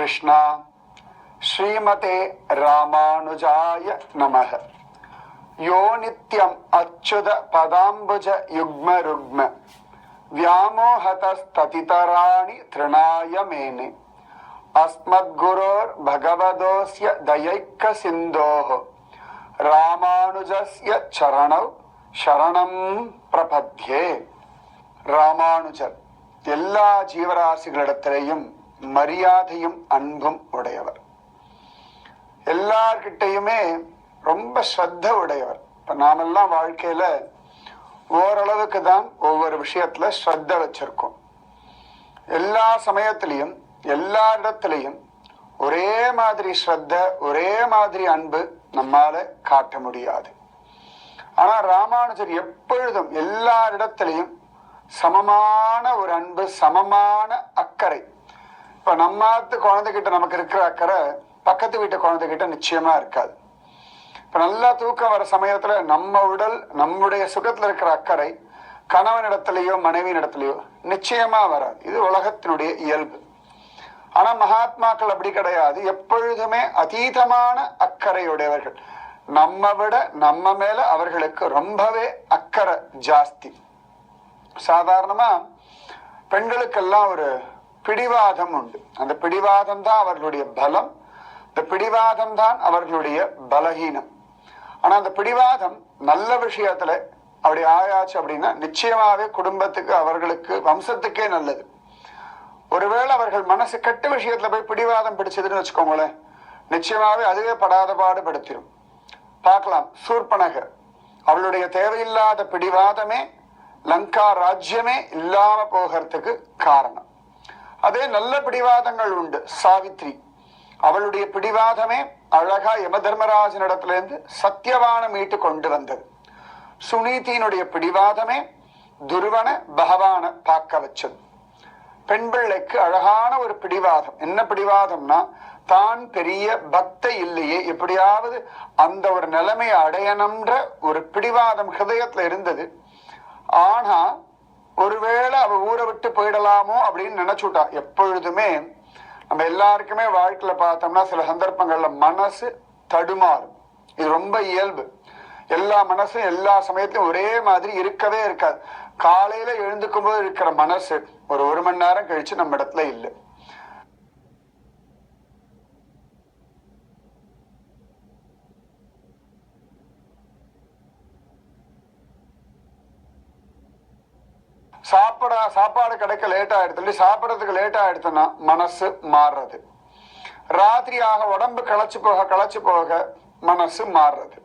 कृष्णा। श्रीमते रामानुजाय नमः। यो नित्यम् अच्युत पदाम्बुज युग्म रुग्म व्यामोहतस्ततितराणि तृणाय मेने अस्मद्गुरोर्भगवतोऽस्य दयैकसिन्धोः रामानुजस्य चरणौ शरणं प्रपद्ये. ராமானுஜர் எல்லா ஜீவராசிகளிடத்திலேயும் மரியாதையும் அன்பும் உடையவர். எல்லார்கிட்டையுமே ரொம்ப ஸ்ரத்த உடையவர். இப்ப நாமெல்லாம் வாழ்க்கையில ஓரளவுக்கு தான் ஒவ்வொரு விஷயத்துல ஸ்ரத்த வச்சிருக்கோம். எல்லா சமயத்திலையும் எல்லா இடத்திலையும் ஒரே மாதிரி ஸ்ரத்த, ஒரே மாதிரி அன்பு நம்மால காட்ட முடியாது. ஆனா ராமானுஜர் எப்பொழுதும் எல்லா இடத்திலையும் சமமான ஒரு அன்பு, சமமான அக்கறை. இப்ப நம்மாத்து குழந்தைகிட்ட நமக்கு இருக்கிற அக்கறை பக்கத்து வீட்டு குழந்தைகிட்ட நிச்சயமா இருக்காது. இப்ப நல்லா தூக்கம் வர சமயத்துல நம்ம உடல், நம்முடைய சுகத்துல இருக்கிற அக்கறை கணவனிடத்திலேயோ மனைவியினிடத்திலேயோ நிச்சயமா வராது. இது உலகத்தினுடைய இயல்பு. ஆனா மகாத்மாக்கள் அப்படி கிடையாது. எப்பொழுதுமே அதீதமான அக்கறையுடையவர்கள். நம்ம விட நம்ம மேல அவர்களுக்கு ரொம்பவே அக்கறை ஜாஸ்தி. சாதாரணமா பெண்களுக்கெல்லாம் ஒரு பிடிவாதம் உண்டு. அந்த பிடிவாதம் தான் அவர்களுடைய பலம், இந்த பிடிவாதம் தான் அவர்களுடைய பலகீனம். ஆனா அந்த பிடிவாதம் நல்ல விஷயத்துல அப்படி ஆயாச்சு அப்படின்னா நிச்சயமாவே குடும்பத்துக்கு, அவர்களுக்கு, வம்சத்துக்கே நல்லது. ஒருவேளை அவர்கள் மனசு கெட்ட விஷயத்துல போய் பிடிவாதம் பிடிச்சதுன்னு வச்சுக்கோங்களேன், நிச்சயமாவே அதுவே படாத பாடுபடுத்திடும். பார்க்கலாம், சூர்பனகர் அவளுடைய தேவையில்லாத பிடிவாதமே லங்கா ராஜ்யமே இல்லாம போகிறதுக்கு காரணம். அதே நல்ல பிடிவாதங்கள் உண்டு. சாவித்ரி அவளுடைய பிடிவாதமே அழகா யம தர்மராஜனிடத்திலிருந்து சத்தியவான மீட்டு கொண்டு வந்தது. சுனீதியினுடைய பிடிவாதமே துருவன பகவான பார்க்க வச்சது. பெண் பிள்ளைக்கு அழகான ஒரு பிடிவாதம். என்ன பிடிவாதம்னா, தான் பெரிய பக்தை இல்லையே, எப்படியாவது அந்த ஒரு நிலைமையை அடையணும்ன்ற ஒரு பிடிவாதம் ஹிருதயத்துல இருந்தது. ஆனா ஒருவேளை அவ ஊரை விட்டு போயிடலாமோ அப்படின்னு நினைச்சுட்டா. எப்பொழுதுமே நம்ம எல்லாருக்குமே வாழ்க்கையில பார்த்தோம்னா சில சந்தர்ப்பங்கள்ல மனசு தடுமாறும். இது ரொம்ப இயல்பு. எல்லா மனசும் எல்லா சமயத்திலும் ஒரே மாதிரி இருக்கவே இருக்காது. காலையில எழுந்துக்கும் போது இருக்கிற மனசு ஒரு மணி நேரம் கழிச்சு நம்ம இடத்துல இல்லை. சாப்பாடு கிடைக்க லேட் ஆயிடுது, சாப்பிடறதுக்கு லேட் ஆயிடுச்சுன்னா மனசு மாறுறது. ராத்திரியாக உடம்பு களைச்சு போக மனசு மாறுறது.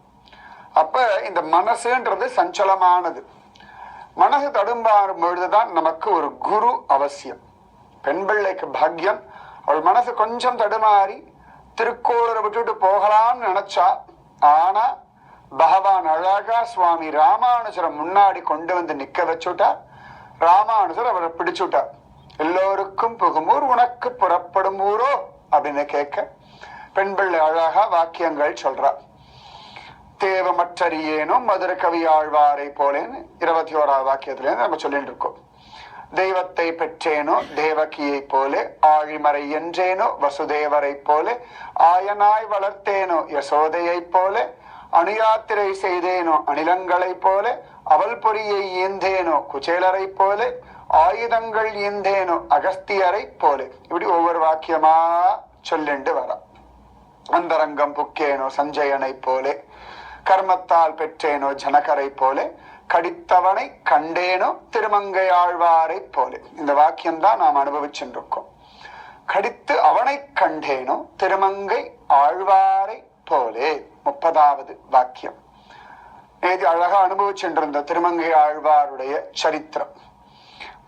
அப்ப இந்த மனசுன்றது சஞ்சலமானது. மனசு தடுமாறும் பொழுதுதான் நமக்கு ஒரு குரு அவசியம். பெண் பிள்ளைக்கு பாக்கியம். அவள் மனசு கொஞ்சம் தடுமாறி திருக்கோளரை விட்டுட்டு போகலாம்னு நினைச்சா, ஆனா பகவான் அழகா சுவாமி ராமானுஜரை முன்னாடி கொண்டு வந்து நிக்க வச்சுட்டா. ராமானுஜர் அவரை பிடிச்சுட்டார். எல்லோருக்கும் புகுமூர் உனக்கு புறப்படும் ஊரோ அப்படின்னு கேட்க பெண் பிள்ளை அழகா வாக்கியங்கள் சொல்றார். தேவமற்றறியேனோ மதுர கவி ஆழ்வாரை போலேன்னு 21வது வாக்கியத்துல நம்ம சொல்லிட்டு இருக்கோம். தெய்வத்தை பெற்றேனோ தேவகியை போலே, ஆழிமறை என்றேனோ வசுதேவரை போலே, ஆயனாய் வளர்த்தேனோ யசோதையை போலே, அணுயாத்திரை செய்தேனோ அணிலங்களை போல, அவள் பொறியை ஈந்தேனோ குச்சேலரை போல, ஆயுதங்கள் ஈந்தேனோ அகஸ்தியரை போல. இப்படி ஒவ்வொரு வாக்கியமா சொல்லிண்டு வர. அந்தரங்கம் புக்கேனோ சஞ்சயனை போலே, கர்மத்தால் பெற்றேனோ ஜனகரை போல, கடித்தவனை கண்டேனோ திருமங்கை ஆழ்வாரை போல. இந்த வாக்கியம் தான் நாம் அனுபவிச்சுருக்கோம். கடித்து அவனை கண்டேனோ திருமங்கை ஆழ்வாரை போலே 30வது வாக்கியம். நேதி அழகா அனுபவிச்சுருந்த திருமங்கை ஆழ்வாருடைய சரித்திரம்.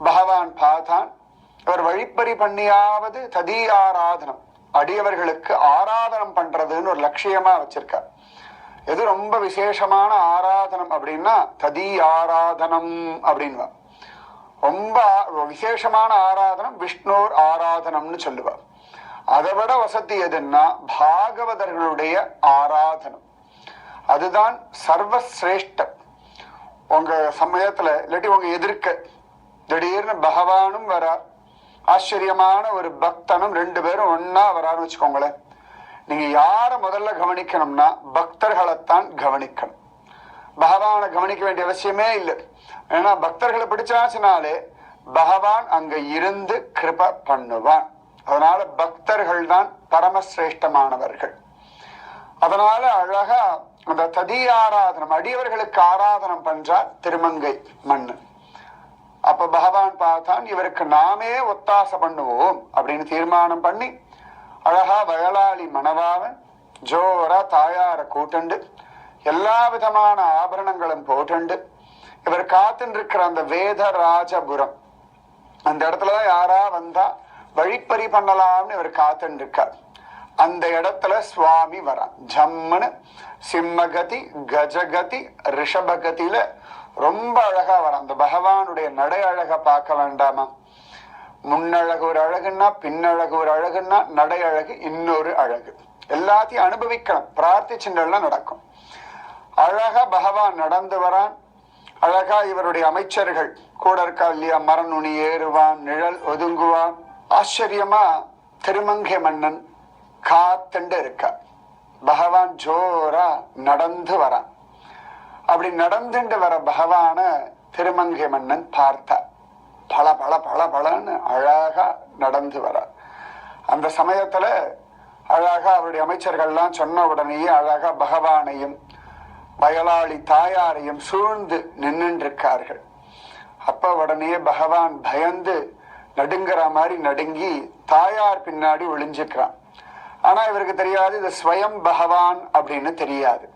பகவான் பார்த்தான், அவர் வழிப்பறி பண்ணியாவது ததி ஆராதனம், அடியவர்களுக்கு ஆராதனம் பண்றதுன்னு ஒரு லட்சியமா வச்சிருக்கார். எது ரொம்ப விசேஷமான ஆராதனம் அப்படின்னா ததி ஆராதனம் அப்படின்வா. ரொம்ப விசேஷமான ஆராதனம் விஷ்ணோர் ஆராதனம்னு சொல்லுவார். அதை விட வசதி எதுன்னா பாகவதர்களுடைய ஆராதனம். அதுதான் சர்வசிரேஷ்டம். உங்க சமயத்துல இல்லாட்டி உங்க எதிர்க்க திடீர்னு பகவானும் வரார், ஆச்சரியமான ஒரு பக்தனும் ரெண்டு பேரும் ஒன்னா வரான்னு வச்சுக்கோங்களேன். நீங்க யார முதல்ல கவனிக்கணும்னா பக்தர்களைத்தான் கவனிக்கணும். பகவானை கவனிக்க வேண்டிய அவசியமே இல்லை. ஏன்னா பக்தர்களை பிடிச்சாச்சுனாலே பகவான் அங்க இருந்து கிருப பண்ணுவான். அதனால பக்தர்கள் தான் பரமசிரேஷ்டமானவர்கள். அதனால அழகா அந்த ததியாராதனம், அடியவர்களுக்கு ஆராதனம் பண்றார் திருமங்கை மன்னன். அப்ப பகவான் பார்த்தான், இவருக்கு நாமே ஒத்தாசை பண்ணுவோம் அப்படின்னு தீர்மானம் பண்ணி அழகா வயலாளி மணவாளன் ஜோரா தாயார கூட்டுண்டு எல்லா விதமான ஆபரணங்களும் போட்டுண்டு இவர் காத்துன்னு இருக்கிற அந்த வேதராஜபுரம், அந்த இடத்துலதான் யாரா வந்தா வழிப்பறி பண்ணலாம்னு இவர் காத்துன்னு இருக்கார். அந்த இடத்துல சுவாமி வரான். ஜம்முன்னு சிம்மகதி, கஜகதி, ரிஷபகதியில ரொம்ப அழகா வரான். அந்த பகவானுடைய நடை அழக பார்க்க வேண்டாமா? முன்னழகு ஒரு அழகுன்னா, பின்னழகு ஒரு அழகுன்னா, நடை அழகு இன்னொரு அழகு. எல்லாத்தையும் அனுபவிக்கணும். பிரார்த்திச்சுன்னா நடக்கும். அழகா பகவான் நடந்து வரான். அழகா இவருடைய அமைச்சர்கள் கூட இருக்கா இல்லையா, மரநுனி ஏறுவான், நிழல் ஒதுங்குவான். ஆச்சரியமா திருமங்கை மன்னன் காத்துண்டு இருக்க. பகவான் ஜோரா நடந்து வரான். அப்படி நடந்துட்டு வர பகவான திருமங்கை மன்னன் பார்த்தார். பல பல பல பலன்னு அழகா நடந்து வர. அந்த சமயத்துல அழகா அவருடைய அமைச்சர்கள்லாம் சொன்ன உடனேயே அழகா பகவானையும் வயலாளி தாயாரையும் சூழ்ந்து நின்று இருக்கார்கள். அப்ப உடனே பகவான் பயந்து நடுங்கிற மாதிரி நடுங்கி தாயார் பின்னாடி ஒளிஞ்சுக்கிறான். ஆனா இவருக்கு தெரியாது இது ஸ்வயம் பகவான் அப்படின்னு தெரியாது.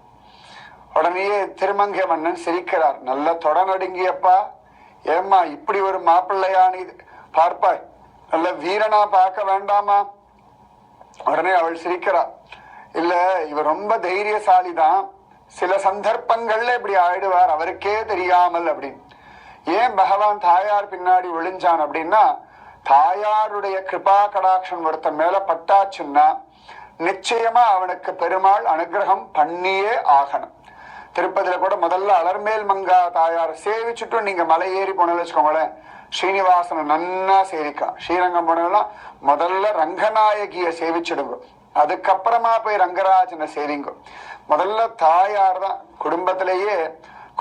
உடனே திருமங்கை மன்னன் சிரிக்கிறார். நல்ல தொட நடுங்கியப்பா, ஏம்மா இப்படி ஒரு மாப்பிள்ளையா நீ பார்ப்பாய், நல்ல வீரனா பார்க்க வேண்டாமா? உடனே அவள் சிரிக்கிறார். இல்ல இவர் ரொம்ப தைரியசாலிதான், சில சந்தர்ப்பங்கள்ல இப்படி ஆயிடுவார் அவருக்கே தெரியாமல் அப்படின்னு. ஏன் பகவான் தாயார் பின்னாடி ஒளிஞ்சான் அப்படின்னா, தாயாருடைய கிருபா கடாட்சம் ஒருத்தன் மேல பட்டாச்சுன்னா நிச்சயமா அவனுக்கு பெருமாள் அனுகிரகம் பண்ணியே ஆகணும். திருப்பதியில கூட முதல்ல அலர்மேல் மங்கா தாயார் சேவிச்சுட்டு நீங்க மலை ஏறி போனோம்னு வச்சுக்கோங்களேன், ஸ்ரீனிவாசனை நன்னா சேவிக்கலாம். ஸ்ரீரங்கம் போனா முதல்ல ரங்கநாயகிய சேவிச்சிடுங்க, அதுக்கப்புறமா போய் ரங்கராஜனை சேவிங்க. முதல்ல தாயார் தான். குடும்பத்திலேயே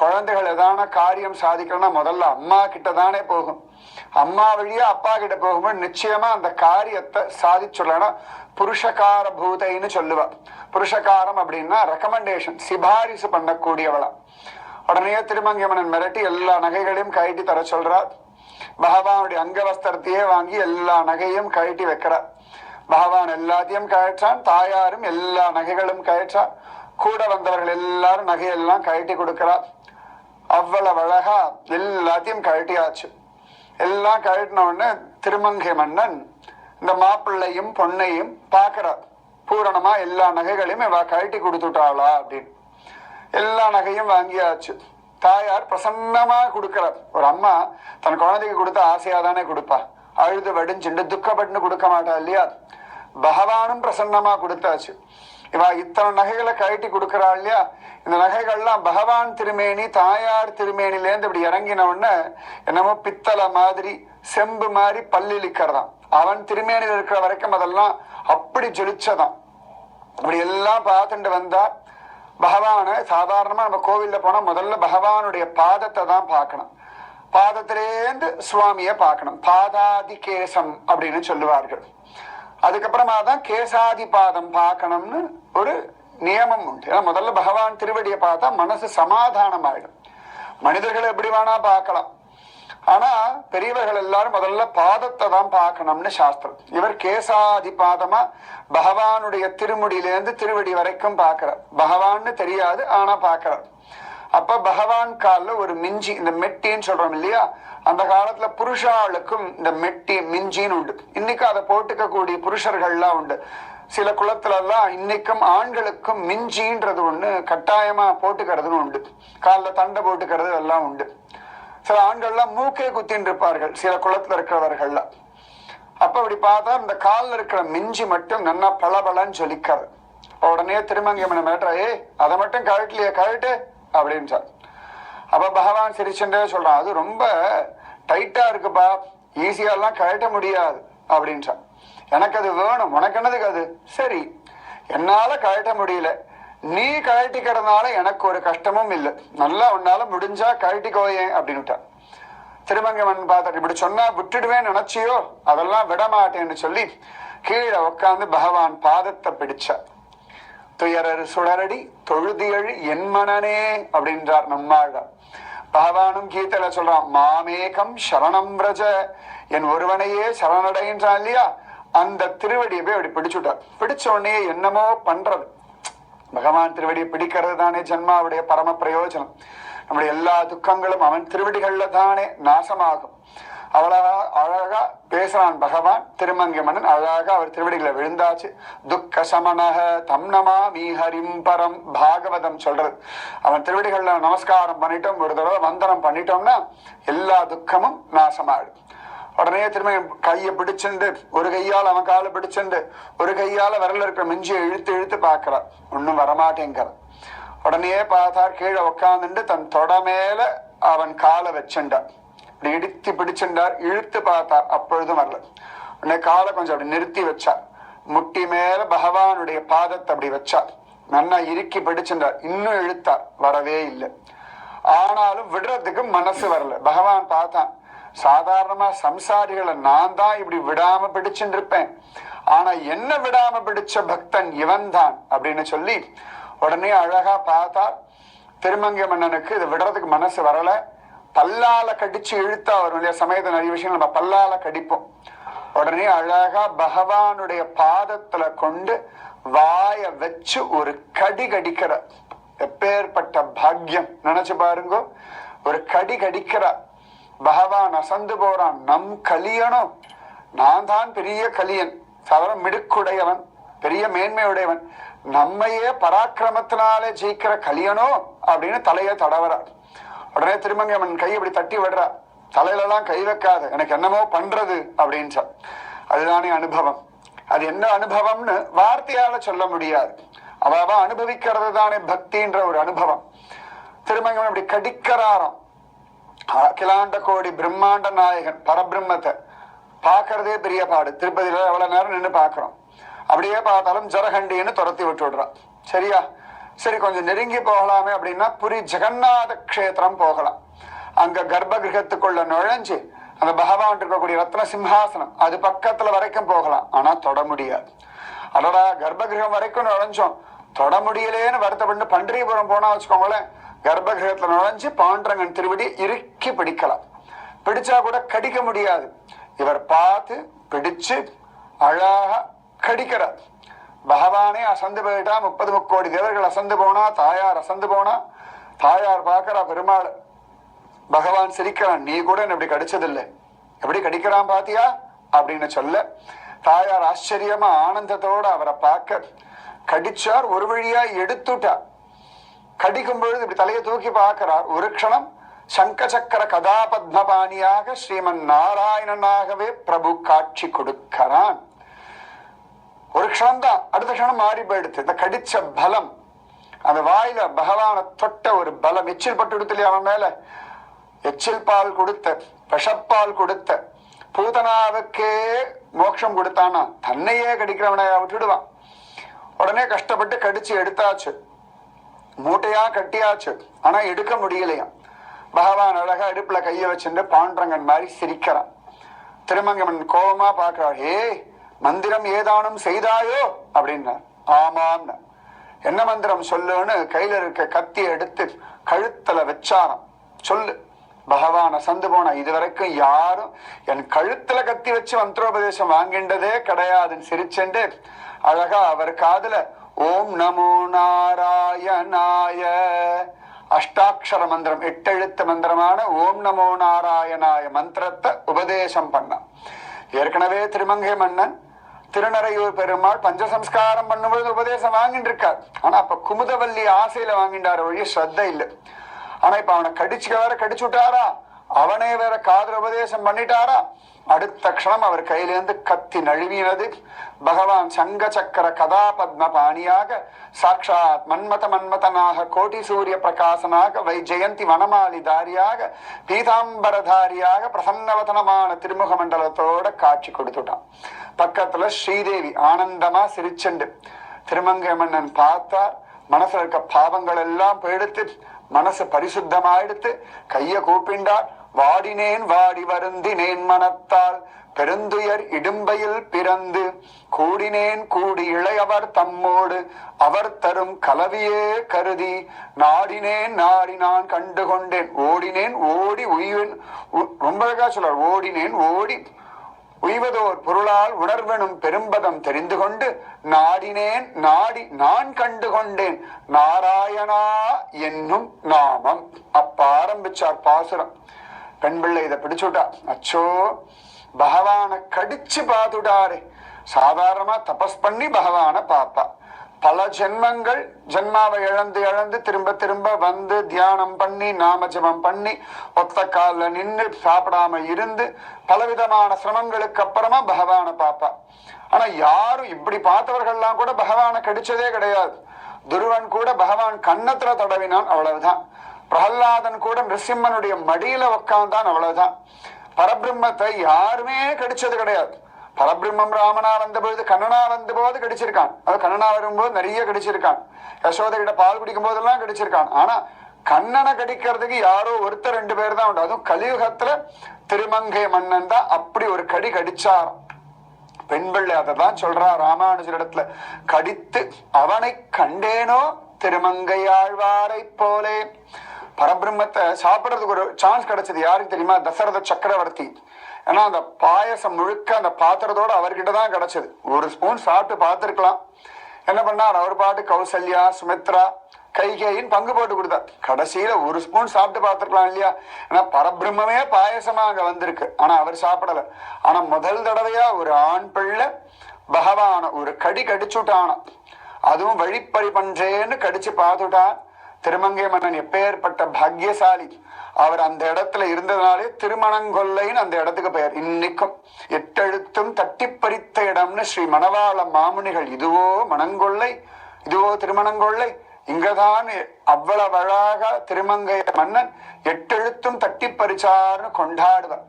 குழந்தைகள் ஏதான காரியம் சாதிக்கணும்னா முதல்ல அம்மா கிட்ட தானே போகும். அம்மா வழியா அப்பா கிட்ட போகும்போது நிச்சயமா அந்த காரியத்தை சாதிச்சுடலாம். புருஷகார பூதைன்னு சொல்லுவா. புருஷகாரம் அப்படின்னா ரெக்கமெண்டேஷன், சிபாரிசு பண்ணக்கூடியவளா. உடனே திருமங்கை மன்னன் மிரட்டி எல்லா நகைகளையும் கழட்டி தர சொல்றார். பகவானுடைய அங்கவஸ்திரத்தையே வாங்கி எல்லா நகையும் கழட்டி வைக்கிறார். பகவான் எல்லாத்தையும் கழற்றான். தாயாரும் எல்லா நகைகளும் கழற்றார். கூட வந்தவர்கள் எல்லாரும் நகையெல்லாம் கழட்டி கொடுக்கிறார். அவ்வளவு அழகா எல்லாத்தையும் கழட்டியாச்சு. எல்லாம் கழட்டின உடனே திருமங்கை மன்னன் இந்த மாப்பிள்ளையும் பொண்ணையும் பார்க்கிறார். பூரணமா எல்லா நகைகளையும் இவ கழட்டி கொடுத்துட்டாளா அப்படின்னு. எல்லா நகையும் வாங்கியாச்சு. தாயார் பிரசன்னமா கொடுக்கிறார். ஒரு அம்மா தன் குழந்தைக்கு கொடுத்த ஆசையா தானே கொடுப்பா, அழுது வடிஞ்சுண்டு துக்கப்பட்டு கொடுக்க மாட்டா இல்லையா? பகவானும் பிரசன்னமா கொடுத்தாச்சு. இவா இத்தனை நகைகளை கழட்டி கொடுக்கறா இல்லையா? இந்த நகைகள்லாம் பகவான் திருமேனி தாயார் திருமேனிலேருந்து இப்படி இறங்கின உடனே என்னமோ பித்தளை மாதிரி செம்பு மாதிரி பல்லிழிக்கிறதாம். அவன் திருமேனியில் இருக்கிற வரைக்கும் அதெல்லாம் அப்படி ஜொலிச்சதான். அப்படி எல்லாம் பார்த்துட்டு வந்தா பகவான சாதாரணமா நம்ம கோவில்ல போனா முதல்ல பகவானுடைய பாதத்தை தான் பார்க்கணும். பாதத்திலேந்து சுவாமிய பார்க்கணும். பாதாதி கேசம் அப்படின்னு சொல்லுவார்கள். அதுக்கப்புறமா தான் கேசாதி பாதம் பார்க்கணும்னு ஒரு நியமம் உண்டு. ஏன்னா முதல்ல பகவான் திருவடியை பார்த்தா மனசு சமாதானம் ஆயிடும். மனிதர்களை எப்படி வேணா பார்க்கலாம், ஆனா பெரியவர்கள் எல்லாரும் முதல்ல பாதத்தை தான் பார்க்கணும்னு சாஸ்திரம். இவர் கேசாதி பாதமா பகவானுடைய திருமுடியிலேருந்து திருவடி வரைக்கும் பார்க்கிறார். பகவான்னு தெரியாது, ஆனா பார்க்கிறார். அப்ப பகவான் கால்ல ஒரு மிஞ்சி, இந்த மெட்டின்னு சொல்றோம் இல்லையா, அந்த காலத்துல புருஷாளுக்கும் இந்த மெட்டி மிஞ்சின்னு உண்டு. இன்னைக்கு அதை போட்டுக்க கூடிய புருஷர்கள்லாம் உண்டு. சில குளத்துல எல்லாம் இன்னைக்கும் ஆண்களுக்கும் மிஞ்சின்றது ஒண்ணு கட்டாயமா போட்டுக்கிறதுன்னு உண்டு. காலில் தண்டை போட்டுக்கிறது எல்லாம் உண்டு. சில ஆண்கள்லாம் மூக்கே குத்தின்னு இருப்பார்கள் சில குளத்துல இருக்கிறவர்கள்ல. அப்ப அப்படி பார்த்தா இந்த காலில் இருக்கிற மிஞ்சி மட்டும் நல்லா பளபளன்னு ஜொலிக்காது. உடனே திருமங்கை மன்னன் மேட்டா, அதை மட்டும் கழட்டலையே, கழட்டு அப்படின்னு சார். அப்ப பகவான் சிரிச்சுட்டே சொல்றான், அது ரொம்ப டைட்டா இருக்குப்பா, ஈஸியாலாம் கழட்ட முடியாது அப்படின்றான். எனக்கு அது வேணும், உனக்கு என்னதுக்கு அது? சரி, என்னால கழட்ட முடியல, நீ கழட்டிக்கிறதுனால எனக்கு ஒரு கஷ்டமும் இல்லை, நல்லா உன்னால முடிஞ்சா கழட்டிக்கோயேன் அப்படின்னுட்டான். திருமங்கமன் பார்த்துட்டு இப்படி சொன்னா விட்டுடுவேன்னு நினைச்சியோ, அதெல்லாம் விட மாட்டேன்னு சொல்லி கீழே உட்காந்து பகவான் பாதத்தை பிடிச்சார். துயரரு சுடரடி தொழுதியழு என் மனனே அப்படின்றார் நம்மாழ்வார். பகவானும் கீதையில சொல்றான், மாமேகம் சரணம் பிரஜ, என் ஒருவனையே சரணடைன்றான் இல்லையா, அந்த திருவடியை போய் அப்படி பிடிச்சுட்டார். பிடிச்ச உடனே என்னமோ பண்றது. பகவான் திருவடியை பிடிக்கிறது தானே ஜென்மாவுடைய பரம பிரயோஜனம். நம்முடைய எல்லா துக்கங்களும் அவன் திருவடிகள்ல தானே நாசமாகும். அவ்வளவா அழகா பேசுறான் பகவான். திருமங்கை மன்னன் அழகா அவர் திருவடிகளை விழுந்தாச்சு. துக்க சமனக தம் நமாமி ஹரிம் பரம், பாகவதம் சொல்றது. அவன் திருவடிகள்ல நமஸ்காரம் பண்ணிட்டோம், ஒரு தடவை வந்தனம் பண்ணிட்டோம்னா எல்லா துக்கமும் நாசமாயிடும். உடனே திரும்ப கையை பிடிச்சுண்டு, ஒரு கையால் அவன் காலை பிடிச்சுண்டு, ஒரு கையால விரல இருக்கிற மிஞ்சியை இழுத்து இழுத்து பார்க்கிறார். ஒன்னும் வரமாட்டேங்கிற. உடனே பார்த்தார், கீழே உட்காந்துட்டு தன் தொட மேல அவன் காலை வச்சுண்டார். இப்படி இடித்து பிடிச்சுண்டார். இழுத்து பார்த்தார், அப்பொழுதும் வரல. உடனே காலை கொஞ்சம் அப்படி நிறுத்தி வச்சார். முட்டி மேல பகவானுடைய பாதத்தை அப்படி வச்சார். நன்னா இறுக்கி பிடிச்சுண்டார். இன்னும் இழுத்தார், வரவே இல்லை. ஆனாலும் விடுறதுக்கு மனசு வரல. பகவான் பார்த்தான், சாதாரணமா சம்சாரிகளை நான் தான் இப்படி விடாம பிடிச்சுட்டு இருப்பேன், ஆனா என்ன விடாம பிடிச்ச பக்தன் இவன் தான் அப்படின்னு சொல்லி உடனே அழகா பார்த்தார். திருமங்கை மன்னனுக்கு இது விடுறதுக்கு மனசு வரல. பல்லால கடிச்சு இழுத்தா வரும் இல்லையா, சமயத்தை நிறைய விஷயங்கள் நம்ம பல்லால கடிப்போம். உடனே அழகா பகவானுடைய பாதத்துல கொண்டு வாய வச்சு ஒரு கடி கடிக்கிற. எப்பேற்பட்ட பாக்கியம் நினைச்சு பாருங்க. ஒரு கடி கடிக்கிறார். பகவான் அசந்து போறான். நம் கலியனும், நான் தான் பெரிய கலியன், சாதாரண மிடுக்குடையவன், பெரிய மேன்மையுடையவன், நம்மையே பராக்கிரமத்தினாலே ஜெயிக்கிற கலியனோ அப்படின்னு தலையை தடவறார். உடனே திருமங்கமன் கை இப்படி தட்டி விடுறார். தலையில எல்லாம் கை வைக்காத, எனக்கு என்னமோ பண்றது அப்படின்னு. அதுதானே அனுபவம். அது என்ன அனுபவம்னு வார்த்தையால சொல்ல முடியாது. அவ அனுபவிக்கிறது தானே பக்தின்ற ஒரு அனுபவம். திருமங்கமன் இப்படி கடிக்கிறாராம். அகிலாண்ட கோடி பிரம்மாண்ட நாயகன் பரபிரம்மத்தை பாக்குறதே பெரிய பாடு. திருப்பதியில எவ்வளவு நேரம் நின்று பாக்குறோம். அப்படியே பார்த்தாலும் ஜரகண்டின்னு துரத்தி விட்டு விடுறான். சரியா? சரி, கொஞ்சம் நெருங்கி போகலாமே அப்படின்னா புரி ஜெகநாத கஷேத்திரம் போகலாம். அங்க கர்ப்ப கிரகத்துக்குள்ள நுழைஞ்சு அந்த பகவான் இருக்கக்கூடிய ரத்ன சிம்ஹாசனம் அது பக்கத்துல வரைக்கும் போகலாம். ஆனா தொட முடியாது. அதோட கர்ப்ப கிரகம் வரைக்கும் நுழைஞ்சோம், தொட முடியலேன்னு வருத்தப்பட்டு பண்டரிபுரம் போனா வச்சுக்கோங்களேன், கர்ப்ப கிரகத்துல நுழைஞ்சு பாண்டரங்கன் திருவடி இறுக்கி பிடிக்கலாம். பிடிச்சா கூட கடிக்க முடியாது. இவர் பார்த்து பிடிச்சு அழகா கடிக்கிறார். பகவானே அசந்து போயிட்டா. 30 முக்கோடி தேவர்கள் அசந்து போனா, தாயார் அசந்து போனா. தாயார் பார்க்கறா பெருமாள். பகவான் சிரிக்கிறான், நீ கூட இப்படி கடிச்சதில்லை, எப்படி கடிக்கிறான் பாத்தியா அப்படின்னு சொல்ல, தாயார் ஆச்சரியமா ஆனந்தத்தோட அவரை பார்க்க கடிச்சார். ஒரு வழியா எடுத்துட்டார். கடிக்கும் பொழுது இப்படி தலையை தூக்கி பார்க்கிறார். ஒரு க்ஷணம் சங்க சக்கர கதாபத்மபாணியாக ஸ்ரீமன் நாராயணனாகவே பிரபு காட்சி கொடுக்கிறான். ஒரு க்ஷணம் தான், அடுத்த க்ஷணம் மாறி போயிடுது. இந்த கடிச்ச பலம், அந்த வாயில பகவான தொட்ட ஒரு பலம். எச்சில் பட்டு கொடுத்தலையே அவன் மேல, எச்சில் பால் கொடுத்த, விஷப்பால் கொடுத்த பூதனாவுக்கே மோட்சம் கொடுத்தானா தன்னையே கடிக்கிறவனை விட்டுடுவான். உடனே கஷ்டப்பட்டு கடிச்சு எடுத்தாச்சு, மூட்டையா கட்டியாச்சு. ஆனா எடுக்க முடியலையா. பகவான் அழகா இடுப்புல கைய வச்சுட்டு பாண்டரங்கன் மாதிரி சிரிக்கிறான். திருமங்கமன் கோபமா பாக்குறார். ஏ, மந்திரம் ஏதானும் செய்தாயோ அப்படின்னார். ஆமாம். என்ன மந்திரம் சொல்லுன்னு கையில இருக்க கத்தி எடுத்து கழுத்துல வச்சாராம். சொல்லு. பகவான சந்து போன இதுவரைக்கும் யாரும் என் கழுத்துல கத்தி வச்சு மந்திரோபதேசம் வாங்கின்றதே கிடையாதுன்னு சிரிச்சுண்டு அழகா அவர் காதுல ஓம் நமோ நாராயணாய அஷ்டாட்சர மந்திரம், 8 எழுத்து மந்திரமான ஓம் நமோ நாராயணாய மந்திரத்தை உபதேசம் பண்ணான். ஏற்கனவே திருமங்கை மன்னன் திருநறையூர் பெருமாள் பஞ்சசம்ஸ்காரம் பண்ணும்பொழுது உபதேசம் வாங்கிட்டு இருக்கார். ஆனா அப்ப குமுதவல்லி ஆசையில வாங்கிட்டாரு ஒழிய ஸ்ரத்த இல்லை. ஆனா இப்ப அவனை கடிச்சு வேற கடிச்சு விட்டாரா, அவனே வேற காதல் உபதேசம் பண்ணிட்டாரா? அடுத்த க்ஷணம் அவர் கையிலிருந்து கத்தி நழுவினது. பகவான் சங்க சக்கர கதா பத்ம பாணியாக சாட்சாத் மன்மதனாக கோட்டி சூரிய பிரகாசனாக வைஜெயந்தி வனமாலி தாரியாக பீதாம்பரதாரியாக பிரசன்னவதனமான திருமுக மண்டலத்தோட காட்சி கொடுத்துட்டான். பக்கத்துல ஸ்ரீதேவி ஆனந்தமா சிரிச்சண்டு. திருமங்கை மன்னன் பார்த்தார். மனசுல இருக்க பாவங்கள் எல்லாம் போயிடுத்து, மனசு பரிசுத்தமாயிடுத்து. கைய கூப்பிண்டார். வாடினேன் வாடி வருந்தினேன் மனத்தால் பெருந்துயர் இடும்பையில் பிறந்து கூடினேன் கூடி இளையவர் தம்மோடு அவர் தரும் கலவியே கருதி நாடினேன் நாடி நான் கண்டு கொண்டேன் ஓடினேன் ஓடி உய்வேன். ரொம்ப அழகா சொல்றார். ஓடினேன் ஓடி உய்வதோர் பொருளால் உணர்வெனும் பெரும்பதம் தெரிந்து கொண்டு நாடினேன் நாடி நான் கண்டு கொண்டேன் நாராயணா என்னும் நாமம். அப்ப ஆரம்பிச்சார் பாசுரம். பெண் பிள்ளை இதை பிடிச்சுட்டா. அச்சோ, பகவான கடிச்சு பார்த்துட்டாரு. சாதாரணமா தபஸ் பண்ணி பகவான பாப்பா. பல ஜென்மங்கள் ஜென்மாவை இழந்து இழந்து திரும்ப திரும்ப வந்து தியானம் பண்ணி நாம ஜபம் பண்ணி ஒத்த கால நின்று சாப்பிடாம இருந்து பலவிதமான சிரமங்களுக்கு அப்புறமா பகவான பாப்பா. ஆனா யாரும் இப்படி பார்த்தவர்கள்லாம் கூட பகவான கடிச்சதே கிடையாது. துருவன் கூட பகவான் கன்னத்துல தடவினான், அவ்வளவுதான். பிரகலாதன் கூட நிருசிம்மனுடைய மடியில உட்கார்ந்தான், அவ்வளவுதான். பரபிரம்மத்தை யாருமே கடிச்சது கிடையாது. பரபிரம்மம் ராமனா வந்த பொழுது கண்ணனா வந்த போது கடிச்சிருக்கான். அது கண்ணனா வரும்போது நிறைய கடிச்சிருக்கான். யசோதையிட பால் குடிக்கும் போதெல்லாம் கடிச்சிருக்கான். ஆனா கண்ணனை கடிக்கிறதுக்கு யாரோ ஒருத்தர் 2 பேர் தான் உண்டு. அதுவும் கலியுகத்துல திருமங்கை மன்னன் தான் அப்படி ஒரு கடி கடிச்சாராம். பெண் பிள்ளை அதான் சொல்றா ராமானுஜரிடத்துல. கடித்து அவனை கண்டேனோ திருமங்கையாழ்வாரை போலே. பரபிரம்மத்தை சாப்பிடறதுக்கு ஒரு சான்ஸ் கிடைச்சது யாருக்கு தெரியுமா? தசரத சக்கரவர்த்தி. ஏன்னா அந்த பாயசம் முழுக்க அந்த பாத்திரத்தோட அவர்கிட்ட தான் கிடைச்சது. ஒரு ஸ்பூன் சாப்பிட்டு பார்த்துருக்கலாம். என்ன பண்ணார்? அவர் பாட்டு கௌசல்யா சுமித்ரா கைகேயின் பங்கு போட்டு கொடுத்தார். கடைசியில ஒரு ஸ்பூன் சாப்பிட்டு பார்த்துருக்கலாம் இல்லையா? ஏன்னா பரபிரம்மே பாயசமா அங்க வந்திருக்கு. ஆனா அவர் சாப்பிடல. ஆனா முதல் தடவையா ஒரு ஆண் பிள்ளை பகவான ஒரு கடி கடிச்சுட்டான. அதுவும் வழிப்பறி பண்றேன்னு கடிச்சு பார்த்துட்டான். திருமங்கை மன்னன் எப்பேற்பட்ட பாக்யசாலி. அவர் அந்த இடத்துல இருந்ததுனாலே திருமணங்கொல்லைன்னு அந்த இடத்துக்கு பெயர். இன்னைக்கும் 8 எழுத்தும் தட்டி பறித்த இடம்னு ஸ்ரீ மணவாள மாமுனிகள் இதுவோ மணங்கொல்லை இதுவோ திருமணங்கொல்லை இங்கதான் அவ்வளவு அழகா திருமங்கை மன்னன் 8 எழுத்தும் தட்டி பறிச்சார்னு கொண்டாடுவார்.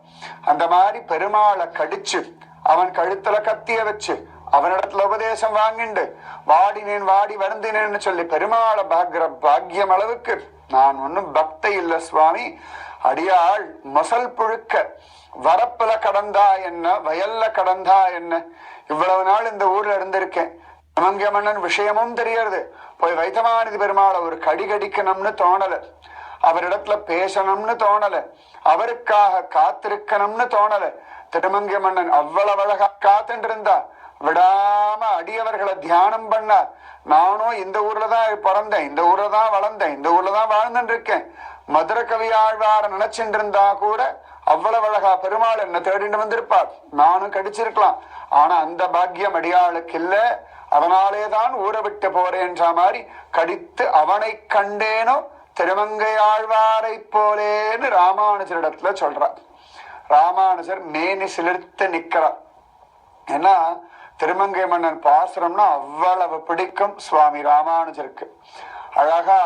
அந்த மாதிரி பெருமாளை கடிச்சு அவன் கழுத்துல கத்திய வச்சு அவனிடத்துல உபதேசம் வாங்கிண்டு வாடினேன் வாடி வருந்தினேன்னு சொல்லி பெருமாளை பாக்குற பாக்கியம் அளவுக்கு நான் ஒன்னும் பக்தை இல்ல சுவாமி. அடியாள் மொசல் புழுக்க வரப்புல கடந்தா என்ன வயல்ல கடந்தா என்ன. இவ்வளவு நாள் இந்த ஊர்ல இருந்திருக்கேன். திருமங்கை மன்னன் விஷயமும் தெரியறது. போய் வைத்தமாநிதி பெருமாளை ஒரு கடி கடிக்கணும்னு தோணல. அவரிடத்துல பேசணும்னு தோணல. அவருக்காக காத்திருக்கணும்னு தோணல. திருமங்கை மன்னன் அவ்வளவு அழகா காத்துட்டு இருந்தா. விடாம அடியவர்களை தியானம் பண்ணார். நானும் இந்த ஊர்லதான் பிறந்தேன், இந்த ஊர்லதான் வளர்ந்தேன், இந்த ஊர்லதான் வாழ்ந்துட்டு இருக்கேன். மதுரை கவி ஆழ்வார நினைச்சுட்டு இருந்தா கூட அவ்வளவு அழகா பெருமாள் என்ன தேடிட்டு வந்திருப்பார். நானும் கடிச்சிருக்கலாம். ஆனா அந்த பாக்கியம் அடியாளுக்கு இல்ல. அதனாலேதான் ஊரை விட்டு போறேன்ற மாதிரி கடித்து அவனை கண்டேனோ திருமங்கை ஆழ்வாரை போலேன்னு ராமானுஜரிடத்துல சொல்றார். ராமானுஜர் மேனி சிலிர்த்து நிக்கிறார். ஏன்னா திருமங்கை மன்னன் பாசுரம்னா அவ்வளவு பிடிக்கும் சுவாமி ராமானுஜருக்கு. அழகா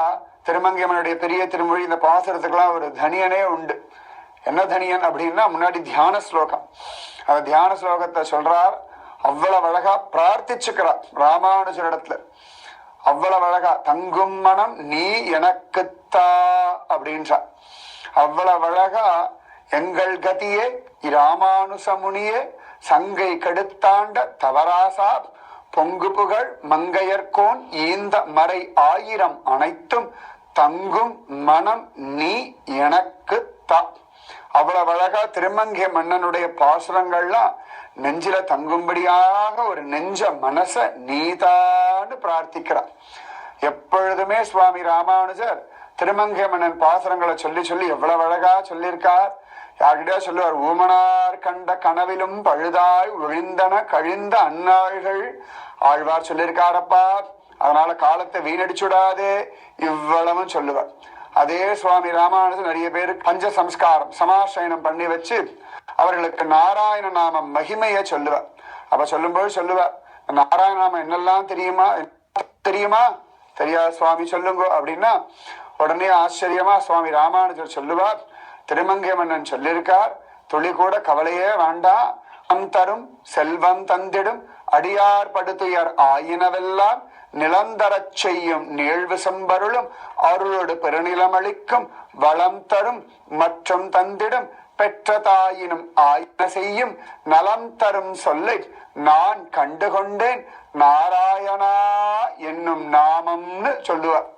திருமங்கை மன்னுடைய பெரிய திருமொழி இந்த பாசுரத்துக்கெல்லாம் ஒரு தனியனே உண்டு. என்ன தனியன் அப்படின்னா முன்னாடி தியான ஸ்லோகம். அந்த தியான ஸ்லோகத்தை சொல்றார். அவ்வளவு அழகா பிரார்த்திச்சுக்கிறார் ராமானுஜரிடத்துல. அவ்வளவு அழகா தங்கும் மனம் நீ எனக்குத்தா அப்படின்றார். அவ்வளவு அழகா எங்கள் கதியே இராமானுசமுனியே சங்கை கெடுத்தாண்ட தவராசா பொங்கு புகழ் மங்கையர்கோன் ஈந்த மறை 1000 அனைத்தும் தங்கும் மனம் நீ எனக்கு தா. அவ்வளவு அழகா திருமங்கை மன்னனுடைய பாசுரங்கள்லாம் நெஞ்சில தங்கும்படியாக ஒரு நெஞ்ச மனச நீதான்னு பிரார்த்திக்கிறார். எப்பொழுதுமே சுவாமி ராமானுஜர் திருமங்கை மன்னன் பாசுரங்களை சொல்லி சொல்லி எவ்வளவு அழகா சொல்லியிருக்கார். யார்கிட்டயா சொல்லுவார், ஊமனார் கண்ட கனவிலும் பழுதாய் ஒழிந்தன கழிந்த அந்நாள்கள் ஆழ்வார் சொல்லியிருக்காரப்பா. அதனால காலத்தை வீணடிச்சுடாதே இவ்வளவும் சொல்லுவார். அதே சுவாமி ராமானுஜர் நிறைய பேருக்கு பஞ்ச சம்ஸ்காரம் சமாசயனம் பண்ணி வச்சு அவர்களுக்கு நாராயண நாம மகிமைய சொல்லுவார். அப்ப சொல்லும்போது சொல்லுவார், நாராயண நாமம் என்னெல்லாம் தெரியுமா தெரியுமா தெரியாது சுவாமி சொல்லுங்க அப்படின்னா உடனே ஆச்சரியமா சுவாமி ராமானுஜர் சொல்லுவார், திருமங்கை மன்னன் சொல்லியிருக்கார், துளி கூட கவலையே வேண்டாம், தரும் செல்வம் தந்திடும் அடியார் படுத்துயர் ஆயினவெல்லாம் நிலந்தரச் செய்யும் நீழ்வு செம்பருளும் அருளோடு பெருநிலமளிக்கும் வளம் தரும் மற்றும் தந்திடும் பெற்ற தாயினும் ஆயின செய்யும் நலம் தரும் சொல்லை நான் கண்டுகொண்டேன் நாராயணா என்னும் நாமம்னு சொல்லுவார்.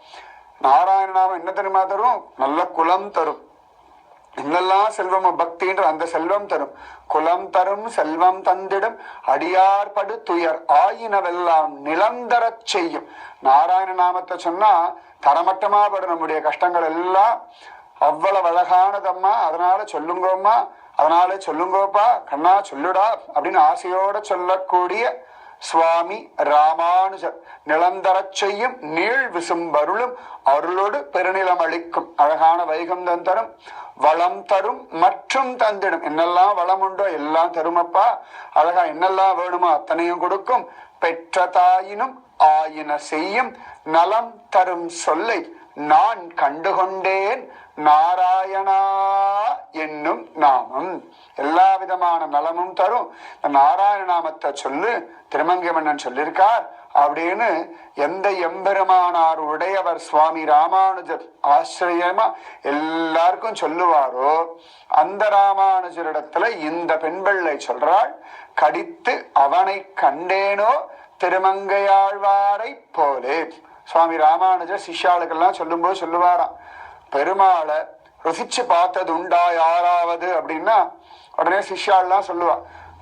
நாராயண நாமம் என்ன தெரியுமா தரும்? நல்ல குலம் தரும். என்னெல்லாம் செல்வம் பக்தின்ற அந்த செல்வம் தரும். குலம் தரும் செல்வம் தந்திடும் அடியார் படு துயர் ஆயினவெல்லாம் நிலந்தரச் செய்யும். நாராயண நாமத்தை சொன்னா தரமட்டமா படும் நம்முடைய கஷ்டங்கள் எல்லாம். அவ்வளவு அழகானதம்மா, அதனால சொல்லுங்கோம்மா, அதனால சொல்லுங்கோப்பா, கண்ணா சொல்லுடா அப்படின்னு ஆசையோட சொல்லக்கூடிய சுவாமி ராமானுஜர் நிலந்தரச் செய்யும் நீள் விசும்பருளும் அருளோடு பெருநிலம் அளிக்கும் அழகான வைகந்தம் தரும் வளம் தரும் மற்றும் தந்திடும். என்னெல்லாம் வளம் உண்டோ எல்லாம் தருமப்பா, அழகா என்னெல்லாம் வேணுமோ அத்தனையும் கொடுக்கும். பெற்ற தாயினும் ஆயின செய்யும் நலம் தரும் சொல்லை நான் கண்டுகொண்டேன் நாராயணா என்னும் நாமம். எல்லா விதமான நலமும் தரும் நாராயண நாமத்தை சொல்லு திருமங்கை மன்னன் சொல்லியிருக்கார் அப்படின்னு எந்த எம்பெருமானார் உடையவர் சுவாமி ராமானுஜர் ஆச்சரியமா எல்லாருக்கும் சொல்லுவாரோ அந்த ராமானுஜரிடத்துல இந்த பெண் பிள்ளை சொல்றாள், கடித்து அவனை கண்டேனோ திருமங்கையாழ்வாரை போலே. சுவாமி ராமானுஜர் சிஷ்யாளுக்கெல்லாம் சொல்லும்போது சொல்லுவாராம், பெருமாளை ருசிச்சு பார்த்தது உண்டா யாராவது அப்படின்னா உடனே சிஷ்யாள்லாம் சொல்லுவா,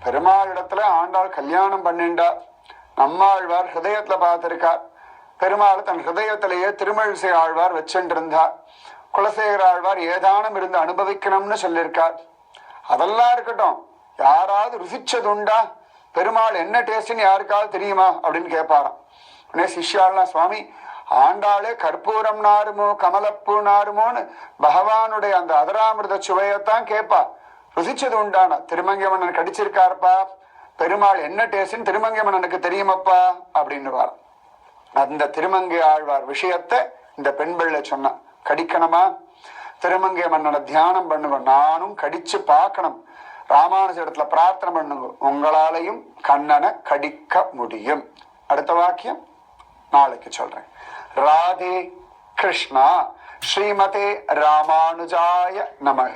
பெருமாள் இடத்துல ஆண்டாள் கல்யாணம் பண்ணிண்டா, நம்மாழ்வார் ஹிருதயத்துல பார்த்திருக்கார், பெருமாள் தன் ஹிருதயத்திலேயே திருமழிசை ஆழ்வார் வச்சுட்டு இருந்தார், குலசேகர ஆழ்வார் ஏதானும் இருந்து அனுபவிக்கணும்னு சொல்லியிருக்கார். அதெல்லாம் இருக்கட்டும், யாராவது ருசிச்சது உண்டா, பெருமாள் என்ன டேஸ்ட்னு யாருக்காவது தெரியுமா அப்படின்னு கேட்பாராம். உடனே சிஷ்யாலாம், சுவாமி ஆண்டாளே கற்பூரம் நாருமோ கமலப்பூ நாருமோன்னு பகவானுடைய அந்த அதராமிருத சுவையத்தான் கேட்பா, ருசிச்சது உண்டானா திருமங்கை மன்னன் கடிச்சிருக்காருப்பா, பெருமாள் என்ன டேஸ்ட்னு திருமங்கை மன்னனுக்கு தெரியுமப்பா அப்படின்னு வாரம். அந்த திருமங்கை ஆழ்வார் விஷயத்தை இந்த பெண் பிள்ளை சொன்னா, கடிக்கணுமா திருமங்கை மன்னனை தியானம் பண்ணுங்க, நானும் கடிச்சு பார்க்கணும், ராமானுஜ இடத்துல பிரார்த்தனை பண்ணுங்க, உங்களாலையும் கண்ணனை கடிக்க முடியும். அடுத்த வாக்கியம் நாளைக்கு சொல்றேன். ராதே கிருஷ்ணா. ஸ்ரீமதே ராமானுஜாய நமக.